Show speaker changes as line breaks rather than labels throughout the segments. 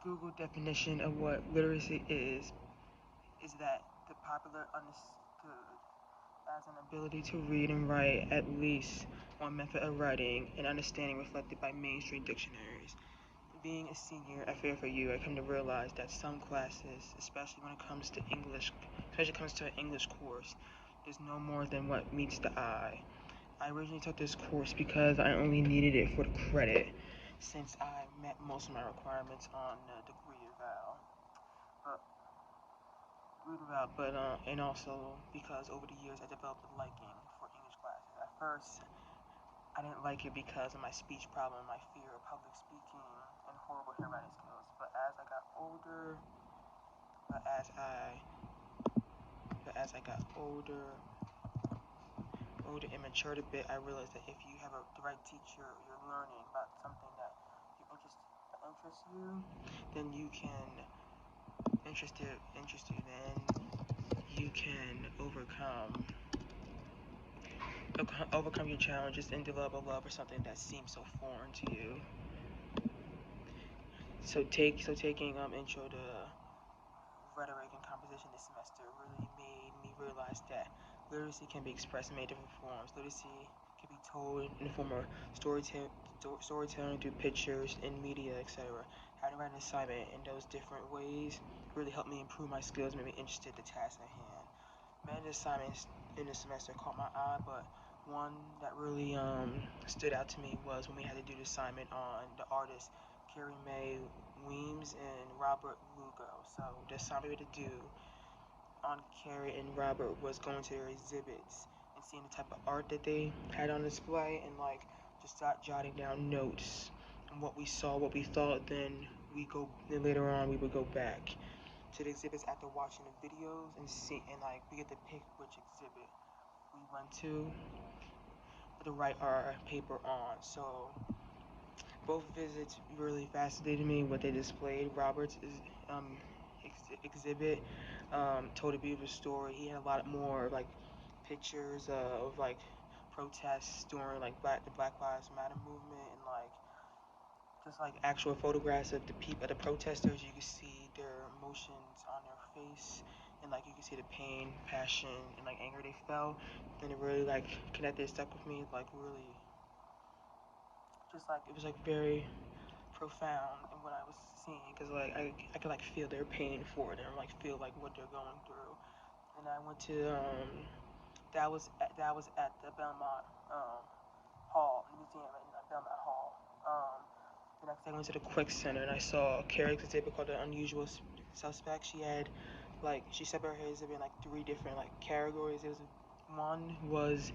Google definition of what literacy is that the popular understood as an ability to read and write at least one method of writing and understanding reflected by mainstream dictionaries. Being a senior at Fairfield, I come to realize that some classes, especially when it comes to English, especially when it comes to an English course, there's no more than what meets the eye. I originally took this course because I only needed it for the credit, since I met most of my requirements on the degree eval. But and also because over the years I developed a liking for English classes. At first, I didn't like it because of my speech problem, my fear of public speaking, and horrible handwriting skills. But as I got older and matured a bit, I realized that if you have the right teacher, you're learning about something that interests you, then you can you can overcome your challenges and develop a love for something that seems so foreign to you. Taking intro to rhetoric and composition this semester really made me realize that literacy can be expressed in many different forms. Literacy can be told in the form of storytelling through pictures and media, etc. How to write an assignment in those different ways really helped me improve my skills and made me interested in the task at hand. Many assignments in the semester caught my eye, but one that really stood out to me was when we had to do the assignment on the artists Carrie Mae Weems and Robert Lugo. So the assignment we had to do on Carrie and Robert was going to their exhibits and seeing the type of art that they had on display and just start jotting down notes and what we saw, what we thought. Then later on we would go back to the exhibits after watching the videos and we get to pick which exhibit we went to to write our paper on. So both visits really fascinated me what they displayed. Robert's exhibit told a beautiful story. He had a lot more pictures of protests during the Black Lives Matter movement and just actual photographs of the people, the protesters. You could see their emotions on their face, and you could see the pain, passion, and anger they felt. And it really connected, stuck with me. Really, it was very profound in what I was seeing, because I could feel their pain for it and feel what they're going through. And I went to that was at the Belmont Hall Museum in Belmont Hall. The next day I went to the Quick Center and I saw Carrie's exhibit called The Unusual Suspect. She had she separated her exhibit in three different categories. One was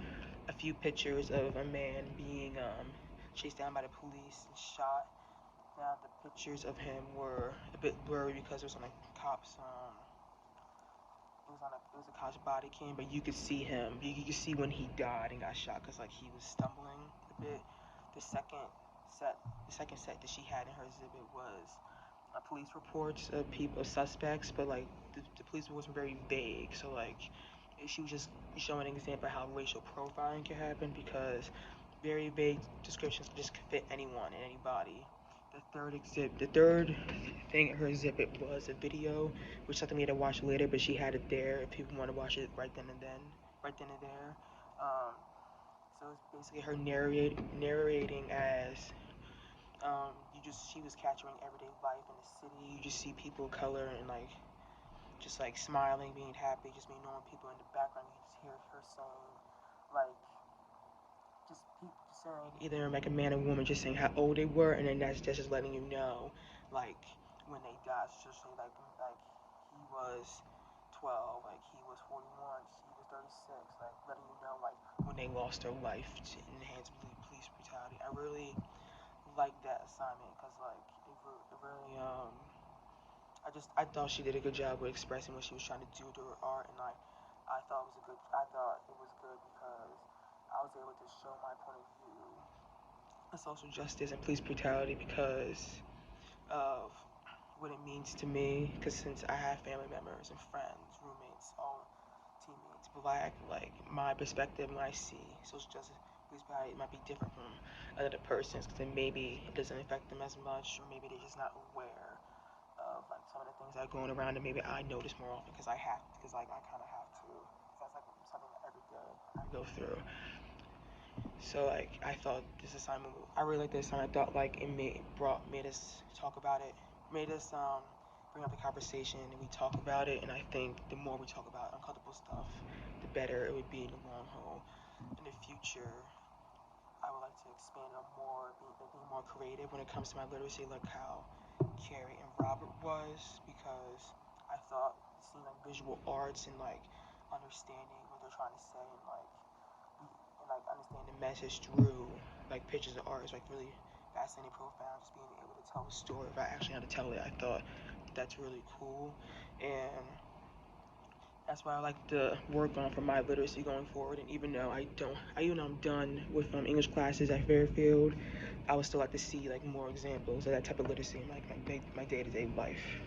a few pictures of a man being chased down by the police and shot. Now the pictures of him were a bit blurry because it was on a cop's it was a cop's body cam, but you could see him. You could see when he died and got shot because he was stumbling a bit. The second the second set that she had in her exhibit was police reports of suspects, but the police reports were very vague. So she was just showing an example of how racial profiling can happen, because very vague descriptions just could fit anyone and anybody. The third thing in her exhibit was a video, which something we had to watch later, but she had it there if people want to watch it right then and there. Um, so it's basically her narrating as she was capturing everyday life in the city. You just see people of color and just smiling, being happy, just being normal people. In the background you just hear her saying like just people saying either a man or woman just saying how old they were, and then that's just letting you know when they died. So say he was 12, he was 41, she was 36, letting you know when they lost their life in the hands of police brutality. I really like that assignment because it really I thought she did a good job with expressing what she was trying to do to her art, and I thought it was good because I was able to show my point of view of social justice and police brutality because of what it means to me. Because since I have family members and friends, roommates, all teammates black, my perspective when I see social justice, police brutality, it might be different from other persons, because then maybe it doesn't affect them as much, or maybe they're just not aware of like some of the things that are going around, and maybe I notice more often because like I kind of have to. 'Cause that's like something that every day I go through. So like I thought this assignment, I really like this assignment. I thought like it made us talk about it, made us bring up the conversation, and we talk about it. And I think the more we talk about uncomfortable stuff, the better it would be in the long haul. In the future, I would like to expand on being more creative when it comes to my literacy, like how Carrie and Robert was, because I thought seeing like visual arts and like understanding what they're trying to say and like understanding the message through like pictures of art is like really fascinating, profound. Just being able to tell a story if I actually had to tell it, I thought that's really cool, and that's why I like to work on for my literacy going forward. And even though I'm done with English classes at Fairfield, I would still like to see like more examples of that type of literacy in like my day-to-day life.